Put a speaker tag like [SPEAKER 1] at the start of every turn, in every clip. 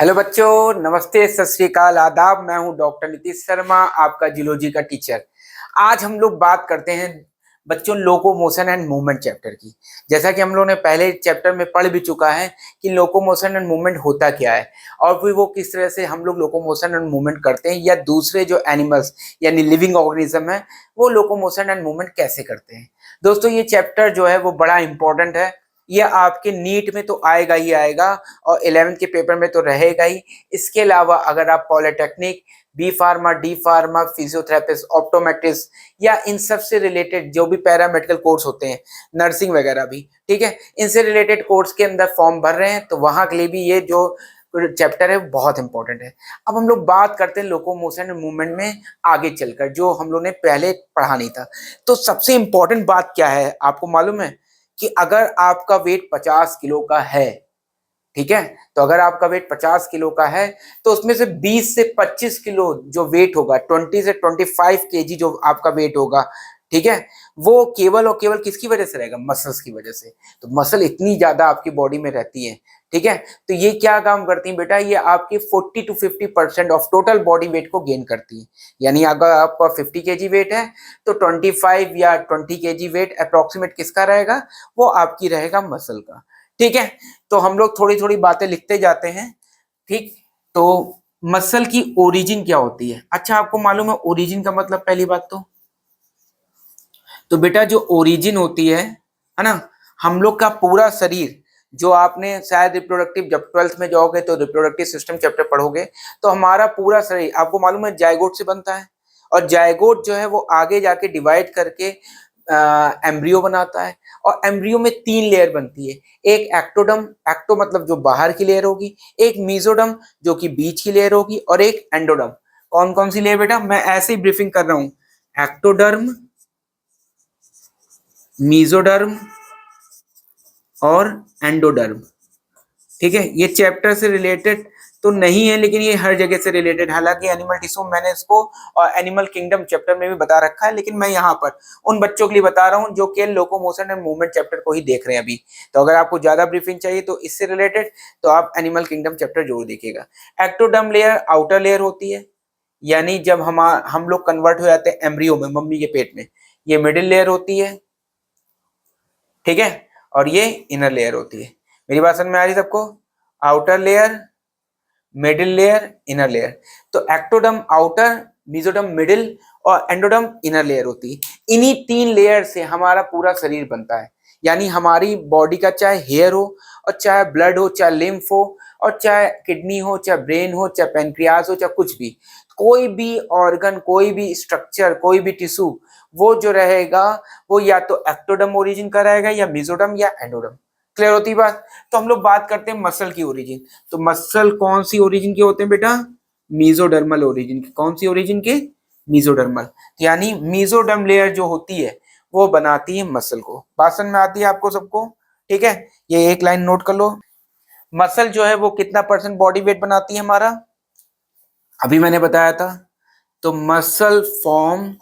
[SPEAKER 1] Hello बच्चों, नमस्ते, सत श्री अकाल, आदाब। मैं हूं डॉक्टर नीतीश शर्मा, आपका जियोलॉजी का टीचर। आज हम लोग बात करते हैं बच्चों लोकोमोशन एंड मूवमेंट चैप्टर की। जैसा कि हम लोगों ने पहले चैप्टर में पढ़ भी चुका है कि लोकोमोशन एंड मूवमेंट होता क्या है और फिर वो किस तरह से हम लोग लोकोमोशन एंड मूवमेंट करते हैं, या दूसरे जो एनिमल्स यानी लिविंग ऑर्गेनिज्म है वो लोकोमोशन एंड मूवमेंट कैसे करते हैं। दोस्तों, ये चैप्टर जो है वो बड़ा इंपॉर्टेंट है। ये आपके नीट में तो आएगा ही आएगा और 11th के पेपर में तो रहेगा ही। इसके अलावा अगर आप polytechnic, B pharma, D pharma, physiotherapist, optometrist या इन सब से रिलेटेड जो भी पैरामेडिकल कोर्स होते हैं, नर्सिंग वगैरह भी, ठीक है, इनसे रिलेटेड कोर्स के अंदर फॉर्म भर रहे हैं तो वहां के लिए भी ये जो चैप्टर है बहुत इंपॉर्टेंट है। अब हम लोग बात करते हैं लोकोमोशन एंड मूवमेंट में आगे चलकर, जो हम लोग ने पहले पढ़ा नहीं था। तो सबसे इंपॉर्टेंट बात क्या है आपको मालूम है कि अगर आपका वेट 50 किलो का है, ठीक है, तो अगर आपका वेट 50 किलो का है तो उसमें से 20 से 25 किलो जो वेट होगा, 20 से 25 केजी जो आपका वेट होगा, ठीक है, वो केवल और केवल किसकी वजह से रहेगा? मसल्स की वजह से। तो मसल इतनी ज्यादा आपकी बॉडी में रहती है, ठीक है, तो ये क्या काम करती है बेटा? ये आपके 40 to 50% of total body weight को गेन करती है। यानी अगर आपका 50 केजी वेट है तो 25 या 20 केजी वेट अप्रोक्सीमेट किसका रहेगा? वो आपकी रहेगा मसल का, ठीक है। तो हम लोग थोड़ी थोड़ी बातें लिखते जाते हैं, ठीक। तो मसल की ओरिजिन क्या होती है? अच्छा, आपको मालूम है ओरिजिन का मतलब? पहली बात तो बेटा जो ओरिजिन होती है ना, हम लोग का पूरा शरीर, जो आपने शायद रिप्रोडक्टिव, जब 12th में जाओगे तो रिप्रोडक्टिव सिस्टम चैप्टर पढ़ोगे, तो हमारा पूरा शरीर आपको मालूम है जाइगोट से बनता है। और जाइगोट जो है वो आगे जाके डिवाइड करके एम्ब्रियो बनाता है। और एम्ब्रियो में 3 लेयर बनती है। एक एक्टोडर्म, एक्टो मतलब जो बाहर की लेयर होगी, एक मीजोडर्म जो कि बीच की लेयर होगी, और एक एंडोडर्म। कौन कौन सी लेयर बेटा? मैं ऐसे ही ब्रीफिंग कर रहा हूं। एक्टोडर्म, मीजोडर्म और एंडोडर्म, ठीक है। ये चैप्टर से रिलेटेड तो नहीं है, लेकिन ये हर जगह से रिलेटेड। हालांकि एनिमल टिश्यू मैंने इसको और एनिमल किंगडम चैप्टर में भी बता रखा है, लेकिन मैं यहाँ पर उन बच्चों के लिए बता रहा हूँ जो केवल लोकोमोशन एंड मूवमेंट चैप्टर को ही देख रहे हैं अभी। तो अगर आपको ज्यादा ब्रीफिंग चाहिए तो इससे रिलेटेड, तो आप एनिमल किंगडम चैप्टर जरूर देखिएगा। एक्टोडर्म लेयर आउटर लेयर होती है, यानी जब हम लोग कन्वर्ट हो जाते हैं एम्ब्रियो में, मम्मी के पेट में, ये मिडिल लेयर होती है, ठीक है, और ये इनर लेयर होती है। मेरी बात समझ में आ रही है सबको? Outer layer, middle layer, inner layer. तो एक्टोडर्म आउटर, मेसोडर्म मिडिल और एंडोडर्म इनर लेयर होती है। इन्हीं 3 लेयर से हमारा पूरा शरीर बनता है। यानी हमारी बॉडी का चाहे हेयर हो, और चाहे ब्लड हो, चाहे लिम्फ हो, और चाहे किडनी हो, चाहे ब्रेन हो, चाहे पेनक्रियाज हो, चाहे कुछ भी, कोई भी ऑर्गन, कोई भी स्ट्रक्चर, कोई भी टिश्यू, वो जो रहेगा वो या तो एक्टोडर्म ओरिजिन का रहेगा या मेसोडर्म या एंडोडर्म। क्लियर होती है बात? तो हम लोग बात करते हैं मसल की ओरिजिन। तो मसल कौन सी ओरिजिन के होते हैं बेटा? मीजोडर्मल ओरिजिन के। कौन सी ओरिजिन के? मीजोडर्मल। यानी मीजोडर्म लेयर जो होती है वो बनाती है मसल को। बात समझ में आती है आपको सबको? ठीक है, ये एक लाइन नोट कर लो। मसल जो है वो कितना परसेंट बॉडी वेट बनाती है हमारा? अभी मैंने बताया था। तो मसल फॉर्म,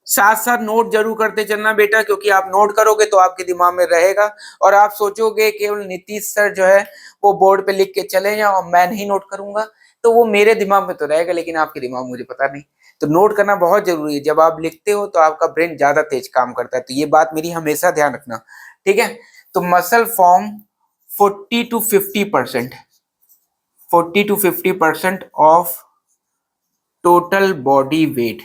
[SPEAKER 1] साथ साथ नोट जरूर करते चलना बेटा, क्योंकि आप नोट करोगे तो आपके दिमाग में रहेगा। और आप सोचोगे केवल नीतीश सर जो है वो बोर्ड पे लिख के चले जाओ और मैं नहीं नोट करूंगा, तो वो मेरे दिमाग में तो रहेगा लेकिन आपके दिमाग में मुझे पता नहीं। तो नोट करना बहुत जरूरी है। जब आप लिखते हो तो आपका ब्रेन ज्यादा तेज काम करता है, तो ये बात मेरी हमेशा ध्यान रखना, ठीक है। तो muscle form 40 to 50%, 40 to 50% of total body weight.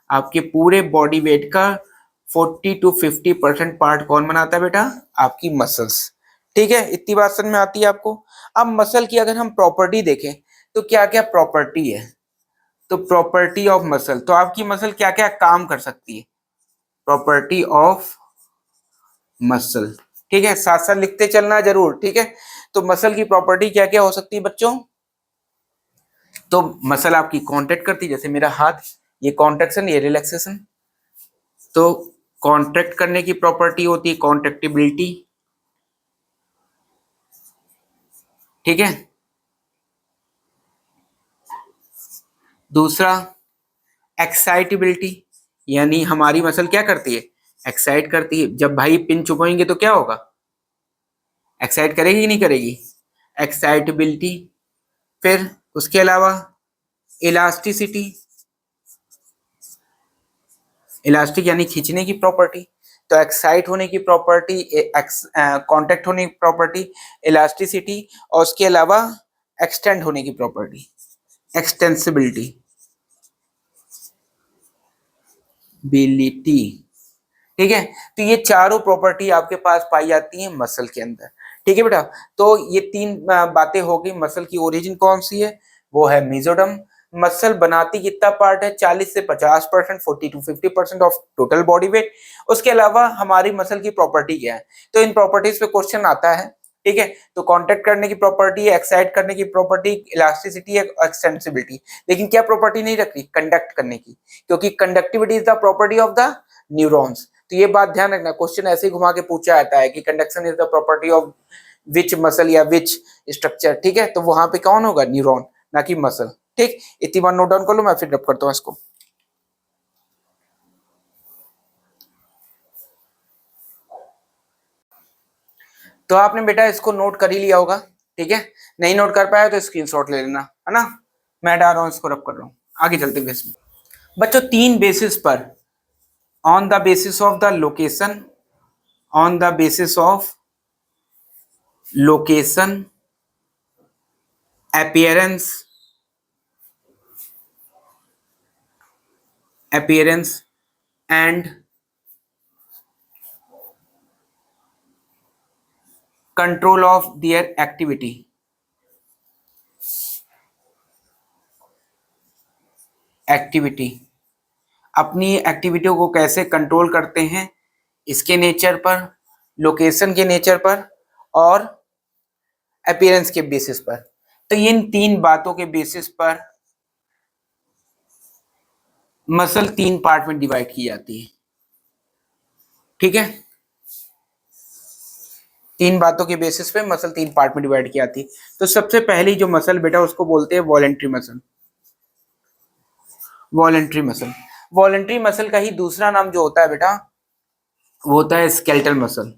[SPEAKER 1] आपके पूरे बॉडी वेट का 40 to 50% पार्ट कौन बनाता है बेटा? आपकी मसल्स। ठीक है, इतनी बात समझ में आती है आपको? अब मसल की अगर हम प्रॉपर्टी देखें तो क्या क्या प्रॉपर्टी है? तो प्रॉपर्टी ऑफ मसल, तो आपकी मसल क्या क्या काम कर सकती है? प्रॉपर्टी ऑफ मसल, ठीक है, साथ साथ लिखते चलना जरूर, ठीक है। तो मसल की प्रॉपर्टी क्या क्या हो सकती है बच्चों? तो मसल आपकी कॉन्ट्रैक्ट करती है, जैसे मेरा हाथ, ये कॉन्ट्रैक्शन, ये रिलैक्सेशन। तो कॉन्ट्रैक्ट करने की प्रॉपर्टी होती है कॉन्ट्रैक्टिबिलिटी, ठीक है। दूसरा एक्साइटेबिलिटी, यानी हमारी मसल क्या करती है? एक्साइट करती है। जब भाई पिन चुभेंगे तो क्या होगा? एक्साइट करेगी कि नहीं करेगी? एक्साइटेबिलिटी। फिर उसके अलावा इलास्टिसिटी, इलास्टिक यानी खींचने की प्रॉपर्टी, तो एक्साइट होने की प्रॉपर्टी, कांटेक्ट होने की प्रॉपर्टी इलास्टिसिटी, और उसके अलावा एक्सटेंड होने की प्रॉपर्टी एक्सटेंसिबिलिटी बिलिटी। ठीक है, तो ये चारों प्रॉपर्टी आपके पास पाई जाती हैं मसल के अंदर। ठीक है बेटा, तो ये तीन बातें हो गई। मसल की ओरिजिन कौन सी है, वो है मेसोडर्म। मसल बनाती कितना पार्ट है, 40 से 50%, 40 to 50% of total body weight. उसके अलावा हमारी मसल की प्रॉपर्टी क्या है, तो इन प्रॉपर्टीज पे क्वेश्चन आता है। ठीक है, तो कांटेक्ट करने की प्रॉपर्टी है, एक्साइट करने की प्रॉपर्टी, इलास्टिसिटी है, एक्सटेंसिबिलिटी। लेकिन क्या प्रॉपर्टी नहीं रखी, कंडक्ट करने की, क्योंकि conductivity is the property of the neurons. तो ये बात ध्यान रखना, क्वेश्चन ऐसे ही घुमा के पूछा जाता है कि conduction is the property of which muscle या विच स्ट्रक्चर। ठीक है, तो वहां पे कौन होगा, न्यूरॉन, ना कि मसल। ठीक, इतनी बार नोट डाउन कर लो, मैं फिर रब करता हूँ इसको। तो आपने बेटा इसको नोट कर ही लिया होगा। ठीक है, नहीं नोट कर पाया तो स्क्रीनशॉट ले लेना, है ना। मैं हटा रहा हूँ इसको, रब कर रहा हूँ। आगे चलते हैं इसमें बच्चों, तीन बेसिस पर, on the basis of the location, on the basis of location, appearance, appearance and control of their activity, activity, अपनी एक्टिविटियों को कैसे कंट्रोल करते हैं, इसके नेचर पर, लोकेशन के नेचर पर, और अपीयरेंस के बेसिस पर। तो इन तीन बातों के बेसिस पर मसल तीन पार्ट में डिवाइड की जाती है। ठीक है, तीन बातों के बेसिस पे मसल तीन पार्ट में डिवाइड की जाती है। तो सबसे पहली जो मसल बेटा, उसको बोलते हैं voluntary muscle. Voluntary muscle, voluntary muscle का ही दूसरा नाम जो होता है बेटा, वो होता है स्केलेटल मसल।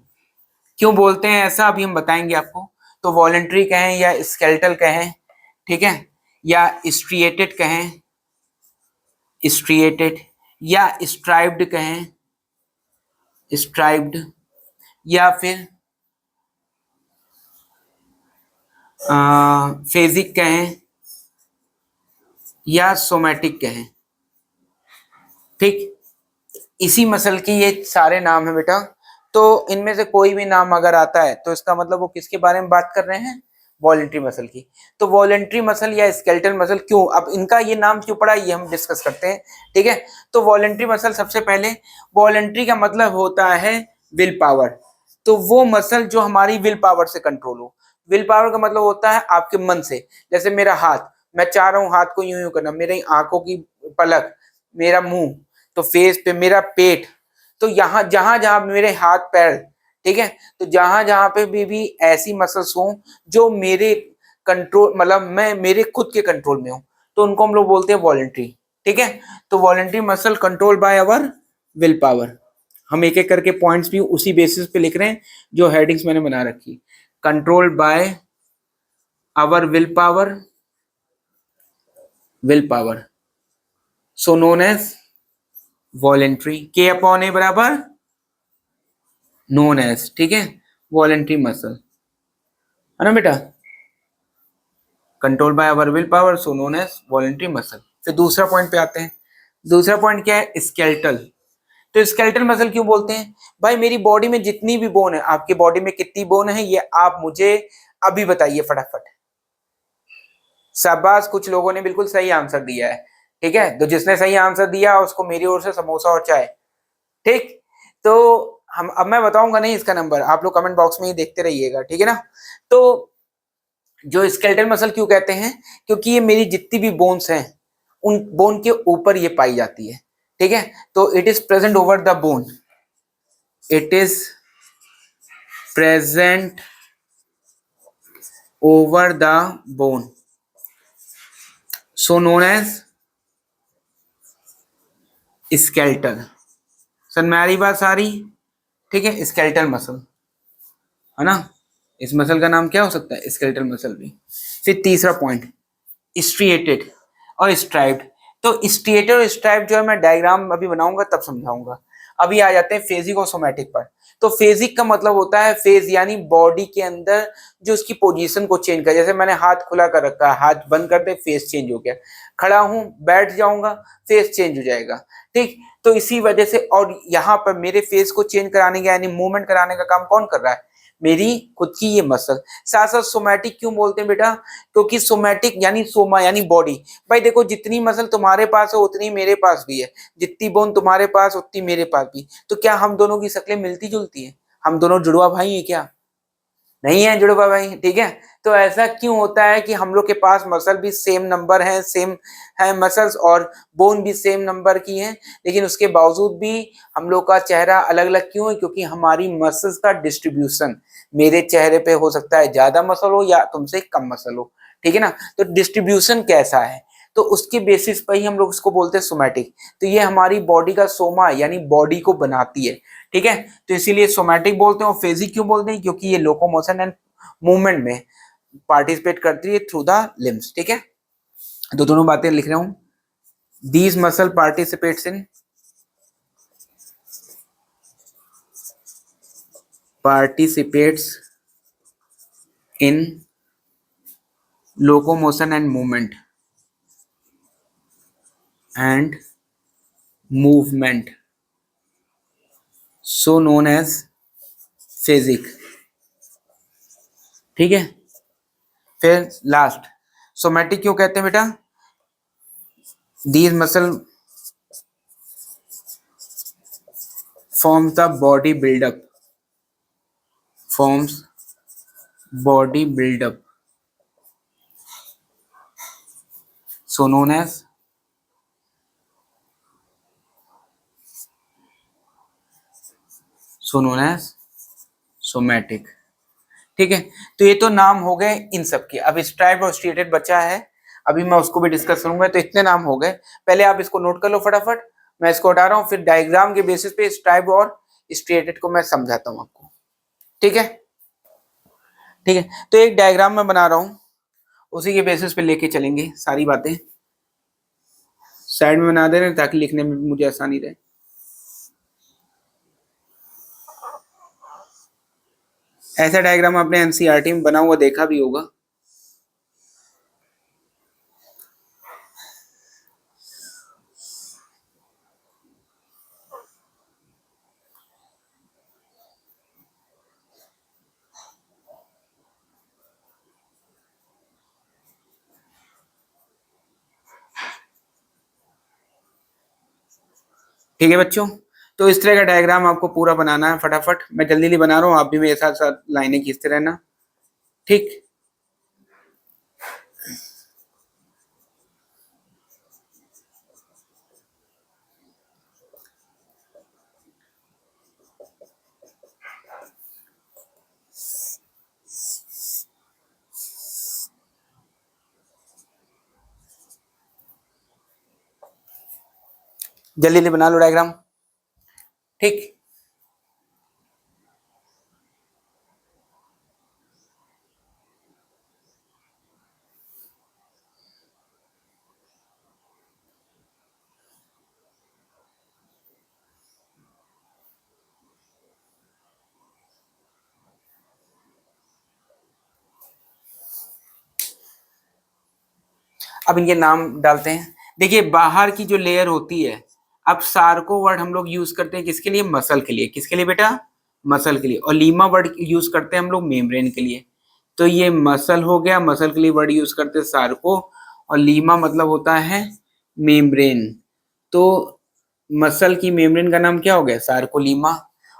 [SPEAKER 1] क्यों बोलते हैं ऐसा, अभी हम बताएंगे आपको। तो वॉलेंट्री कहें या स्केलेटल कहें, ठीक है, या स्ट्रिएटेड कहें, स्ट्रिएटेड, या स्ट्राइप्ड कहें, स्ट्राइप्ड, या फिर फेजिक कहें, या सोमैटिक कहें। ठीक, इसी मसल के ये सारे नाम है बेटा। तो इनमें से कोई भी नाम अगर आता है तो इसका मतलब वो किसके बारे में बात कर रहे हैं, वॉलेंट्री मसल की। तो वॉलेंट्री मसल या स्केलेटल मसल क्यों, अब इनका ये नाम क्यों पड़ा, ये हम डिस्कस करते हैं। ठीक है, तो वॉलेंट्री मसल, सबसे पहले वॉलेंट्री का मतलब होता है विल पावर। तो वो मसल जो हमारी विल पावर से कंट्रोल हो। विल पावर का मतलब होता है आपके मन से। जैसे मेरा हाथ, मैं चाह रहा हूँ हाथ को यूं यूं करना, मेरी आंखों की पलक, मेरा मुंह, तो फेस पे मेरा पेट, तो यहाँ जहां जहां मेरे हाथ पैर, ठीक है, तो जहां जहां पे भी ऐसी मसल्स हों जो मेरे कंट्रोल, मतलब मैं मेरे खुद के कंट्रोल में हूं, तो उनको हम लोग बोलते हैं वॉलेंट्री। ठीक है, तो voluntary muscle control by our will power. हम एक एक करके पॉइंट्स भी उसी बेसिस पे लिख रहे हैं जो हेडिंग्स मैंने बना रखी। Control by our will power, will power, so known as voluntary. के अपॉन ए बराबर नोन एज, ठीक है, वॉलेंट्री मसल, है ना बेटा। Control by our will power, so known as voluntary muscle. फिर दूसरा पॉइंट पे आते हैं। दूसरा पॉइंट क्या है, स्केलेटल। तो स्केलेटल मसल क्यों बोलते हैं, भाई मेरी बॉडी में जितनी भी बोन है, आपकी बॉडी में कितनी बोन है ये आप मुझे अभी बताइए फटाफट। शाबाश, कुछ लोगों ने बिल्कुल सही आंसर दिया है। ठीक है, तो जिसने सही आंसर दिया उसको मेरी ओर से समोसा और चाय। ठीक, तो हम, अब मैं बताऊंगा नहीं इसका नंबर, आप लोग कमेंट बॉक्स में ही देखते रहिएगा, ठीक है ना। तो जो स्केलेटल मसल क्यों कहते हैं, क्योंकि ये मेरी जितनी भी बोन्स हैं उन बोन के ऊपर ये पाई जाती है। ठीक है, तो it is present over the bone, it is present over the bone, so known as skeletal. मेरी बात सारी, ठीक है, स्केलेटल मसल, है ना। इस मसल का नाम क्या हो सकता है, स्केलेटल मसल भी। फिर तीसरा पॉइंट, स्ट्रिएटेड और स्ट्राइप्ड। तो स्ट्रिएटेड और स्ट्राइप्ड जो है मैं डायग्राम अभी बनाऊंगा तब समझाऊंगा। अभी आ जाते हैं फेजिक और सोमैटिक पर। तो फेजिक का मतलब होता है फेज यानी बॉडी के अंदर जो उसकी पोजीशन को चेंज कर, जैसे मैंने हाथ खुला कर रखा है, हाथ बंद कर दे फेस चेंज हो गया, खड़ा हूं बैठ जाऊंगा फेस चेंज हो जाएगा। ठीक, तो इसी वजह से, और यहाँ पर मेरे फेस को चेंज कराने का यानी मूवमेंट कराने का काम कौन कर रहा है, मेरी खुद की ये मसल। साथ साथ सोमैटिक क्यों बोलते हैं बेटा, क्योंकि सोमैटिक यानी सोमा यानी बॉडी। भाई देखो जितनी मसल तुम्हारे पास है उतनी मेरे पास भी है, जितनी बोन तुम्हारे पास उतनी मेरे पास भी। तो क्या हम दोनों की शक्लें मिलती जुलती हैं, हम दोनों जुड़वा भाई हैं क्या, नहीं है जुड़वा भाई, ठीक है। तो ऐसा क्यों होता है कि हम लोग के पास मसल भी सेम नंबर है, सेम है मसल्स, और बोन भी सेम नंबर की है, लेकिन उसके बावजूद भी हम लोग का चेहरा अलग अलग क्यों है, क्योंकि हमारी मसल्स का डिस्ट्रीब्यूशन, मेरे चेहरे पे हो सकता है ज्यादा मसल हो या तुमसे कम मसल हो, ठीक है ना। तो डिस्ट्रीब्यूशन कैसा है, तो उसके बेसिस पर ही हम लोग इसको बोलते हैं सोमैटिक। तो ये हमारी बॉडी का सोमा यानी बॉडी को बनाती है, ठीक है। तो इसीलिए सोमैटिक बोलते हैं। और फेजिक क्यों बोलते हैं, क्योंकि ये लोकोमोशन एंड मूवमेंट में पार्टिसिपेट करती है थ्रू द लिम्स, ठीक है। तो दोनों बातें लिख रहा हूं, these muscle participates in locomotion and movement so known as phasic, ठीक है। फिर लास्ट सोमैटिक क्यों कहते हैं बेटा, these muscle form the body buildup, forms body buildup so known as somatic, ठीक है। तो ये तो नाम हो गए इन सब के। अब स्ट्राइप और स्ट्रिएटेड बचा है, अभी मैं उसको भी डिस्कस करूंगा। तो इतने नाम हो गए, पहले आप इसको नोट कर लो फटाफट, मैं इसको हटा रहा हूँ, फिर डायग्राम के बेसिस पे स्ट्राइप और स्ट्रिएटेड को मैं समझाता हूँ आपको, ठीक है। ठीक है, तो एक डायग्राम मैं बना रहा हूँ, उसी के बेसिस पे लेके चलेंगे सारी बातें। साइड में बना दे रहे ताकि लिखने में मुझे आसानी रहे। ऐसा डायग्राम आपने एनसीईआरटी में बना हुआ देखा भी होगा। ठीक है बच्चों, तो इस तरह का डायग्राम आपको पूरा बनाना है फटाफट, मैं जल्दी जल्दी बना रहा हूँ, आप भी मेरे साथ साथ लाइनें खींचते रहना, ठीक। जल्दी जल्दी बना लो डायग्राम, ठीक। अब इनके नाम डालते हैं। देखिए बाहर की जो लेयर होती है, अब सार्को वर्ड हम लोग यूज करते हैं किसके लिए, मसल के लिए, किसके लिए बेटा, मसल के लिए। और लीमा वर्ड यूज करते हैं हम लोग मेम्ब्रेन के लिए। तो ये मसल हो गया, मसल के लिए वर्ड यूज करते हैं सार्को, और लीमा मतलब होता है मेम्ब्रेन। तो मसल की मेम्ब्रेन का नाम क्या हो गया, सार्कोलीमा।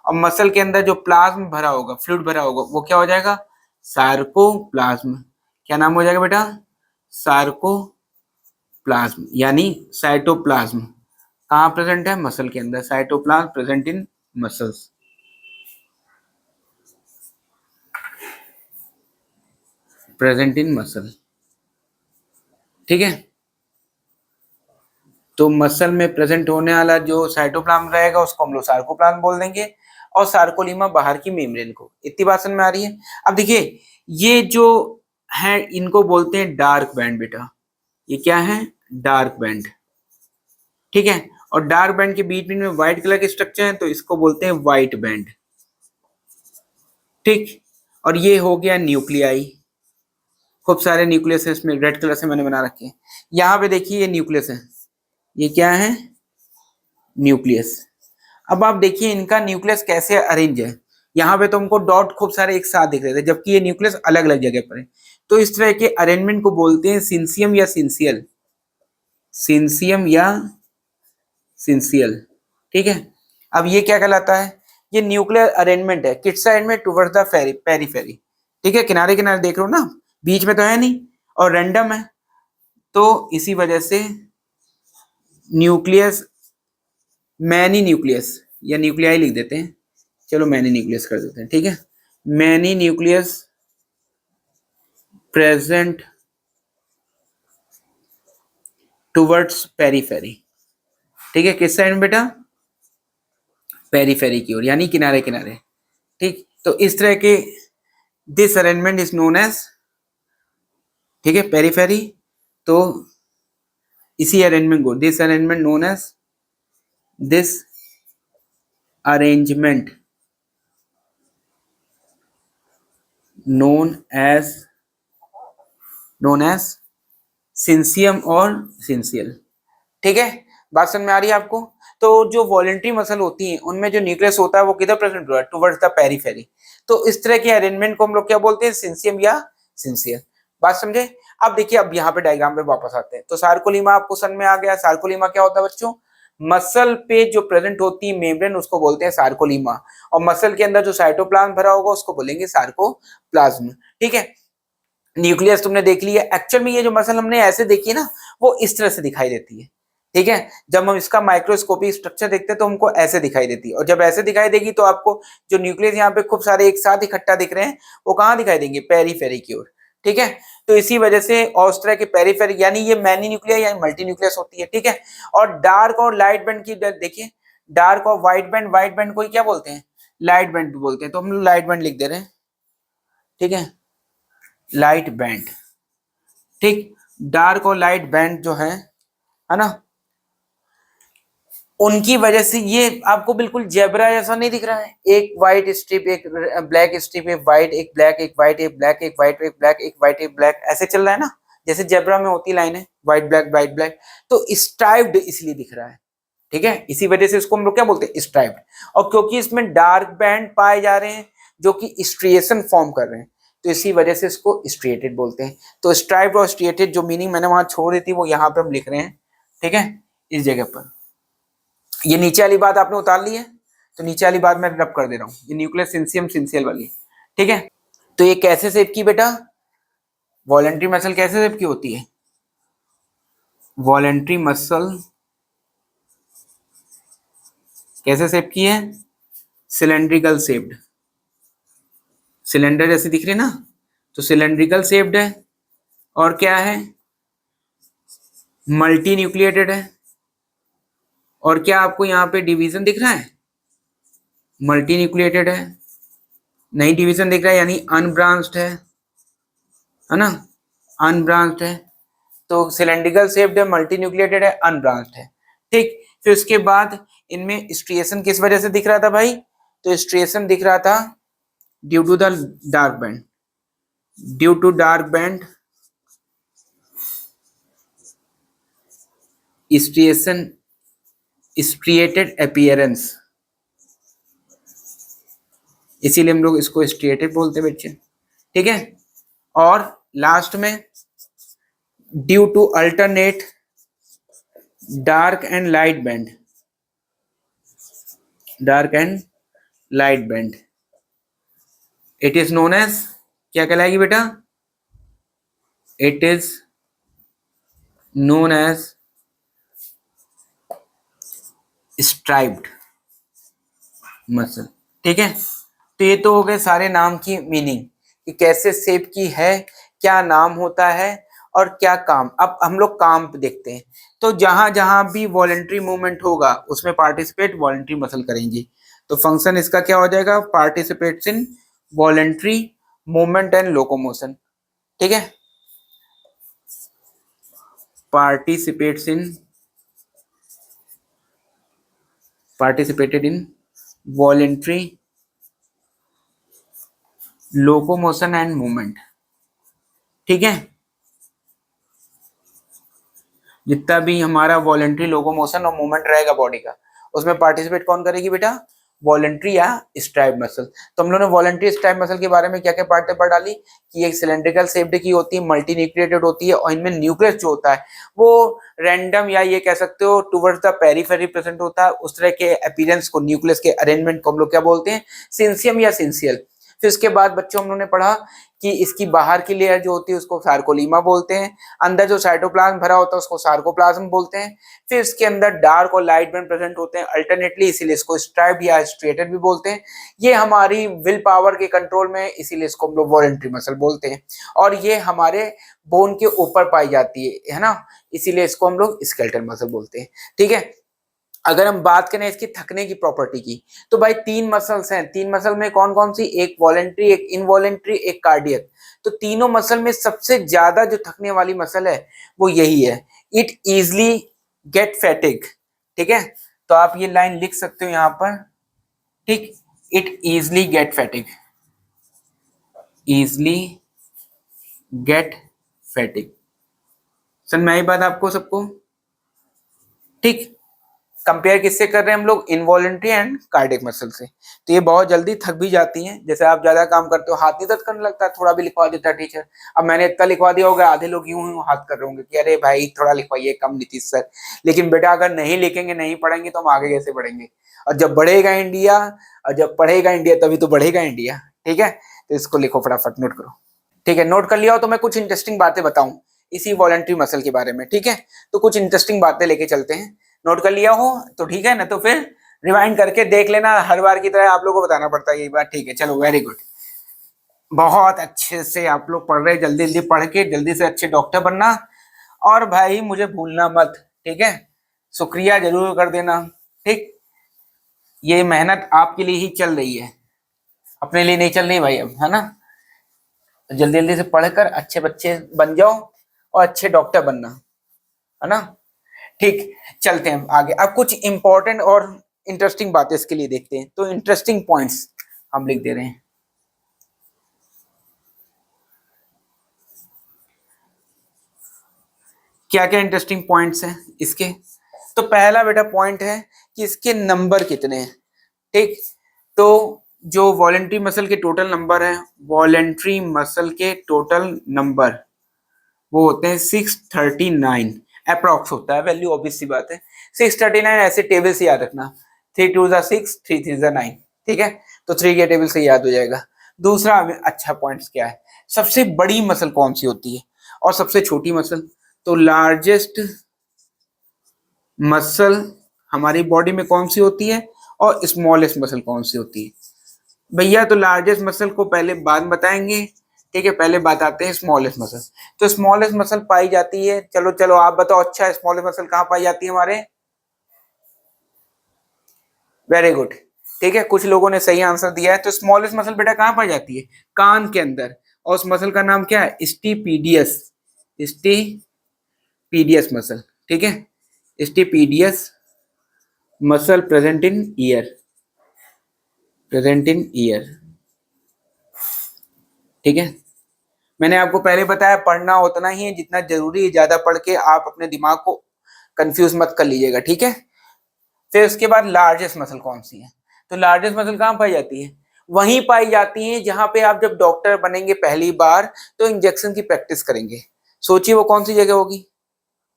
[SPEAKER 1] और मसल के अंदर जो प्लाज्म भरा होगा, फ्लूइड भरा होगा, वो क्या हो जाएगा, सार्कोप्लाज्म। क्या नाम हो जाएगा बेटा, सार्कोप्लाज्म यानी साइटोप्लाज्म। कहाँ प्रेजेंट है, मसल के अंदर, cytoplasm present in muscles, present in muscle, ठीक है। तो मसल में प्रेजेंट होने वाला जो साइटोप्लाज्म रहेगा उसको हम लोग सार्कोप्लाज्म बोल देंगे, और सार्कोलीमा बाहर की मेम्ब्रेन को। इतनी बात समझ में आ रही है। अब देखिए ये जो है इनको बोलते हैं डार्क बैंड बेटा, ये क्या है, डार्क बैंड, ठीक है। और डार्क बैंड के बीच में व्हाइट कलर के स्ट्रक्चर है तो इसको बोलते हैं व्हाइट बैंड, ठीक। और ये हो गया न्यूक्लियाई, खूब सारे न्यूक्लियस है इसमें, रेड कलर से मैंने बना रखे हैं। यहाँ पे देखिए ये न्यूक्लियस है, ये क्या है, न्यूक्लियस। अब आप देखिए इनका न्यूक्लियस कैसे अरेंज है, यहाँ पे तो हमको डॉट खूब सारे एक साथ दिख रहे थे जबकि ये न्यूक्लियस अलग अलग जगह पर है। तो इस तरह के अरेंजमेंट को बोलते हैं सिंसियम या सिंसियल, सिंसियम या सिंसियल, ठीक है। अब ये क्या कहलाता है, ये न्यूक्लियर अरेंजमेंट है, किस साइड में, टुवर्ड्स द पेरीफेरी, ठीक है, किनारे किनारे देख रहे हो ना, बीच में तो है नहीं और रैंडम है, तो इसी वजह से न्यूक्लियस, मैनी न्यूक्लियस या न्यूक्लियाई लिख देते हैं, चलो मैनी न्यूक्लियस कर देते हैं, ठीक है। Many nucleus present towards periphery, ठीक है, किस साइड में बेटा, पेरीफेरी की ओर, यानी किनारे किनारे, ठीक। तो इस तरह के this arrangement is known as, ठीक है, पेरीफेरी। तो इसी अरेंजमेंट को, this arrangement known as, this arrangement known as syncytium और सिंसियल, ठीक है। बात समझ में आ रही है आपको। तो जो वॉलेंट्री मसल होती है उनमें जो न्यूक्लियस होता है वो किधर प्रेजेंट हुआ है, टुवर्ड्स द पेरीफेरी। तो इस तरह के अरेंजमेंट को हम लोग क्या बोलते हैं, सिंसियम या सिंसियल। बात समझे। अब देखिए, अब यहाँ पे डायग्राम पे वापस आते हैं। तो सार्कोलीमा आपको समझ में आ गया। सार्कोलीमा क्या होता है बच्चों, मसल पे जो प्रेजेंट होती है मेम्ब्रेन उसको बोलते हैं सार्कोलीमा, और मसल के अंदर जो साइटोप्लाज्म भरा होगा उसको बोलेंगे सार्कोप्लाज्म, ठीक है। न्यूक्लियस तुमने देख लिया। एक्चुअल में ये जो मसल हमने ऐसे देखी है ना, वो इस तरह से दिखाई देती है, ठीक है। जब हम इसका माइक्रोस्कोपिक स्ट्रक्चर देखते हैं तो हमको ऐसे दिखाई देती है, और जब ऐसे दिखाई देगी तो आपको जो न्यूक्लियस यहाँ पे खूब सारे एक साथ इकट्ठा दिख रहे हैं वो कहाँ दिखाई देंगे, पेरीफेरी की ओर, ठीक है। तो इसी वजह से और उस तरह के पेरीफेरी, यानी ये मैनी न्यूक्लियर या मल्टी न्यूक्लियस होती है, ठीक है। और डार्क और लाइट बैंड की देखिए, डार्क और व्हाइट बैंड को क्या बोलते हैं, लाइट बैंड बोलते हैं। तो हम लोग लाइट बैंड लिख दे रहे हैं, ठीक है, लाइट बैंड, ठीक। डार्क और लाइट बैंड जो है ना, उनकी वजह से ये आपको बिल्कुल जेब्रा जैसा नहीं दिख रहा है, एक व्हाइट स्ट्रिप, एक ब्लैक स्ट्रिप, एक व्हाइट, एक ब्लैक, एक व्हाइट, एक ब्लैक, एक व्हाइट, एक ब्लैक, एक व्हाइट, एक ब्लैक, ऐसे चल रहा है ना, जैसे जेब्रा में होती लाइन है, व्हाइट ब्लैक व्हाइट ब्लैक। तो स्ट्राइप्ड इसलिए दिख रहा है, ठीक है। इसी वजह से इसको हम लोग क्या बोलते हैं, स्ट्राइप्ड। और क्योंकि इसमें डार्क बैंड पाए जा रहे हैं जो कि स्ट्रिएशन फॉर्म कर रहे हैं, तो इसी वजह से इसको स्ट्रिएटेड बोलते हैं। तो स्ट्राइप्ड और स्ट्रिएटेड जो मीनिंग मैंने वहां छोड़ दी थी वो यहाँ पे हम लिख रहे हैं, ठीक है, इस जगह पर। ये नीचे वाली बात आपने उतार ली है, तो नीचे वाली बात मैं रब कर दे रहा हूँ, ये न्यूक्लियस सिंसियम सिंसियल वाली, ठीक है। तो ये कैसे शेप की बेटा, वॉलेंट्री मसल कैसे शेप की होती है, वॉलेंट्री मसल कैसे शेप की है, सिलेंड्रिकल शेप्ड, सिलेंडर जैसे दिख रही है ना, तो सिलेंड्रिकल शेप्ड है। और क्या है, मल्टी न्यूक्लिएटेड है। और क्या आपको यहाँ पे डिवीजन दिख रहा है, मल्टी न्यूक्लिएटेड है, नहीं डिवीजन दिख रहा है, यानी अनब्रांच्ड है ना, अनब्रांच्ड है। तो सिलेंड्रिकल शेप्ड है, मल्टी न्यूक्लिएटेड है, अनब्रांच्ड है, ठीक। फिर उसके बाद इनमें स्ट्रिएशन किस वजह से दिख रहा था भाई, तो स्ट्रिएशन दिख रहा था due to the dark band, due to dark band striation, striated appearance, इसीलिए हम लोग इसको स्ट्रिएटेड बोलते हैं बच्चे, ठीक है। और लास्ट में due to alternate dark and light band, dark and light band, it is known as, क्या कहलाएगी बेटा, it is known as striped muscle, ठीक है। तो ये तो हो गए सारे नाम की मीनिंग कि कैसे शेप की है, क्या नाम होता है और क्या काम। अब हम लोग काम पे देखते हैं। तो जहां जहां भी वॉलेंट्री मूवमेंट होगा उसमें पार्टिसिपेट वॉलेंट्री मसल करेंगे। तो फंक्शन इसका क्या हो जाएगा, participates in voluntary movement and locomotion, ठीक है। participated in voluntary locomotion and movement। ठीक है, जितना भी हमारा वॉलेंट्री लोकोमोशन और मूवमेंट रहेगा बॉडी का, उसमें पार्टिसिपेट कौन करेगी बेटा? वॉलेंट्री या स्ट्राइप मसल। तो हम लोगों ने वॉलेंट्री स्ट्राइप मसल के बारे में क्या क्या पार्ट पढ़ डाली कि एक सिलेंड्रिकल शेप्ड की होती है, मल्टी न्यूक्लिएटेड होती है, और इनमें न्यूक्लियस जो होता है वो रैंडम या ये कह सकते हो टुवर्ड्स द पेरिफेरी प्रेजेंट होता है। उस तरह के अपीयरेंस को, न्यूक्लियस के अरेंजमेंट को हम लोग क्या बोलते हैं? सिंसियम या सिंसियल। फिर उसके बाद बच्चों हम लोगों ने पढ़ा कि इसकी बाहर की लेयर जो होती है उसको सार्कोलीमा बोलते हैं, अंदर जो साइटोप्लाज्म भरा होता है उसको सार्कोप्लाज्म बोलते हैं, फिर इसके अंदर डार्क और लाइट बैंड प्रेजेंट होते हैं अल्टरनेटली, इसीलिए इसको स्ट्राइप या स्ट्रेटेड भी बोलते हैं। ये हमारी विल पावर के कंट्रोल में, इसीलिए इसको हम लोग वॉलेंट्री मसल बोलते हैं, और ये हमारे बोन के ऊपर पाई जाती है ना, इसीलिए इसको हम लोग स्केलेटल मसल बोलते हैं। ठीक है, अगर हम बात करें इसकी थकने की प्रॉपर्टी की, तो भाई तीन मसल्स हैं, तीन मसल में कौन कौन सी? एक वॉलेंट्री, एक इनवॉलेंट्री, एक कार्डियक। तो तीनों मसल में सबसे ज्यादा जो थकने वाली मसल है वो यही है, इट इजली गेट फैटिग। ठीक है, तो आप ये लाइन लिख सकते हो यहां पर, ठीक, it easily get fatigue, easily get fatigue. समझ में आई बात आपको सबको? ठीक, कंपेयर किससे कर रहे हैं हम लोग? इनवॉलेंट्री एंड कार्डियक मसल से। तो ये बहुत जल्दी थक भी जाती हैं, जैसे आप ज्यादा काम करते हो हाथ नहीं दर्द करने लगता है, थोड़ा भी लिखवा देता है टीचर। अब मैंने इतना लिखवा दिया होगा, आधे लोग यूं ही हाथ कर रहे होंगे कि अरे भाई थोड़ा लिखवाइए कम नीतीश सर। लेकिन बेटा अगर नहीं लिखेंगे, नहीं पढ़ेंगे तो हम आगे कैसे बढ़ेंगे? और जब बढ़ेगा इंडिया, और जब पढ़ेगा इंडिया तभी तो बढ़ेगा इंडिया। ठीक है, तो इसको लिखो फटाफट, नोट करो। ठीक है, नोट कर लिया हो तो मैं कुछ इंटरेस्टिंग बातें बताऊं इसी वॉलेंट्री मसल के बारे में। ठीक है, तो कुछ इंटरेस्टिंग बातें लेके चलते हैं। नोट कर लिया हो तो ठीक है ना, तो फिर रिवाइंड करके देख लेना, हर बार की तरह आप लोगों को बताना पड़ता है ये बात। ठीक है, चलो वेरी गुड, बहुत अच्छे से आप लोग पढ़ रहे, जल्दी जल्दी पढ़ के जल्दी से अच्छे डॉक्टर बनना। और भाई मुझे भूलना मत, ठीक है, शुक्रिया जरूर कर देना। ठीक, ये मेहनत आपके लिए ही चल रही है, अपने लिए नहीं चल रही भाई अब, है ना। जल्दी जल्दी से पढ़कर अच्छे बच्चे बन जाओ और अच्छे डॉक्टर बनना, है ना। ठीक, चलते हैं आगे। अब कुछ इंपॉर्टेंट और इंटरेस्टिंग बातें इसके लिए देखते हैं, तो इंटरेस्टिंग पॉइंट्स हम लिख दे रहे हैं। क्या क्या इंटरेस्टिंग पॉइंट्स हैं इसके? तो पहला बेटा पॉइंट है कि इसके नंबर कितने हैं। ठीक, तो जो वॉलेंट्री मसल के टोटल नंबर है, वॉलेंट्री मसल के टोटल नंबर वो होते हैं 639, अप्रॉक्स होता है वैल्यू, ऑब्वियस सी बात है। 639 ऐसे टेबल से याद रखना, 3 2 6, 3 3 9। ठीक है, तो 3 के टेबल से याद हो जाएगा। दूसरा अच्छा पॉइंट्स क्या है, सबसे बड़ी मसल कौन सी होती है और सबसे छोटी मसल? तो लार्जेस्ट मसल हमारी बॉडी में कौन सी होती है और स्मॉलेस्ट मसल कौन सी होती है? भैया तो लार्जेस्ट मसल को पहले बाद में बताएंगे। ठीक है, पहले बताते हैं स्मॉलेस्ट मसल। तो स्मॉलेस्ट मसल पाई जाती है, चलो चलो आप बताओ, अच्छा स्मॉलेस्ट मसल कहाँ पाई जाती है हमारे? वेरी गुड, ठीक है, कुछ लोगों ने सही आंसर दिया है। तो स्मॉलेस्ट मसल बेटा कहाँ पाई जाती है? कान के अंदर, और उस मसल का नाम क्या है? Stapedius, stapedius muscle. ठीक है, stapedius muscle present in ear, present in ear. ठीक है, मैंने आपको पहले बताया पढ़ना उतना ही है जितना जरूरी है, ज्यादा पढ़ के आप अपने दिमाग को कंफ्यूज मत कर लीजिएगा। ठीक है, फिर उसके बाद लार्जेस्ट मसल कौन सी है? तो लार्जेस्ट मसल कहाँ पाई जाती है? वहीं पाई जाती है जहां पे आप जब डॉक्टर बनेंगे पहली बार तो इंजेक्शन की प्रैक्टिस करेंगे। सोचिए वो कौन सी जगह होगी?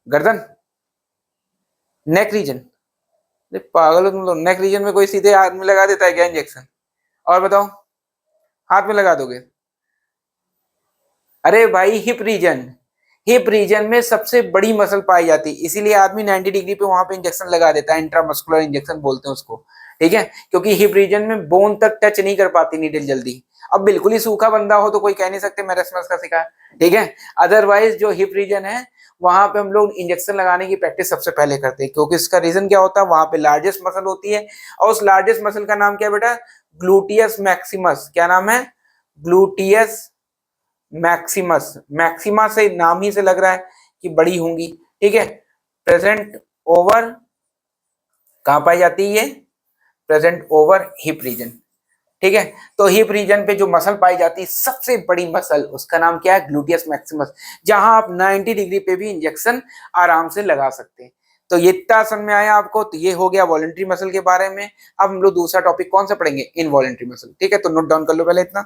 [SPEAKER 1] गर्दन, नेक रीजन? पागल हो तुम लोग, नेक रीजन में कोई सीधे हाथ में लगा देता है क्या इंजेक्शन? और बताओ, हाथ में लगा दोगे? अरे भाई हिप रीजन, हिप रीजन में सबसे बड़ी मसल पाई जाती है, इसीलिए आदमी 90 डिग्री पे वहां पे इंजेक्शन लगा देता है, इंट्रामस्कुलर इंजेक्शन बोलते हैं उसको। ठीक है, क्योंकि हिप रीजन में बोन तक टच नहीं कर पाती नीडल जल्दी। अब बिल्कुल ही सूखा बंदा हो तो कोई कह नहीं सकते मेरा समझ का सिखा। ठीक है, अदरवाइज जो हिप रीजन है वहां पे हम लोग इंजेक्शन लगाने की प्रैक्टिस सबसे पहले करते हैं, क्योंकि इसका रीजन क्या होता है, वहां पे लार्जेस्ट मसल होती है, और उस लार्जेस्ट मसल का नाम क्या है बेटा? Gluteus Maximus. क्या नाम है? Gluteus Maximus. मैक्सिमा से नाम ही से लग रहा है कि बड़ी होंगी। ठीक है। प्रेजेंट ओवर कहाँ पाई जाती है ये, प्रेजेंट ओवर हिप रीजन, ठीक है। तो हिप रीजन पे जो मसल पाई जाती है सबसे बड़ी मसल, उसका नाम क्या है, ग्लूटियस मैक्सिमस, जहां आप 90 डिग्री पे भी इंजेक्शन आराम से लगा सकते हैं। तो ये इतना समझ में आया आपको, तो ये हो गया वॉलंटरी मसल के बारे में। अब हम लोग दूसरा टॉपिक कौन सा पढ़ेंगे, इनवॉलंटरी मसल, ठीक है। तो नोट डाउन कर लो पहले इतना।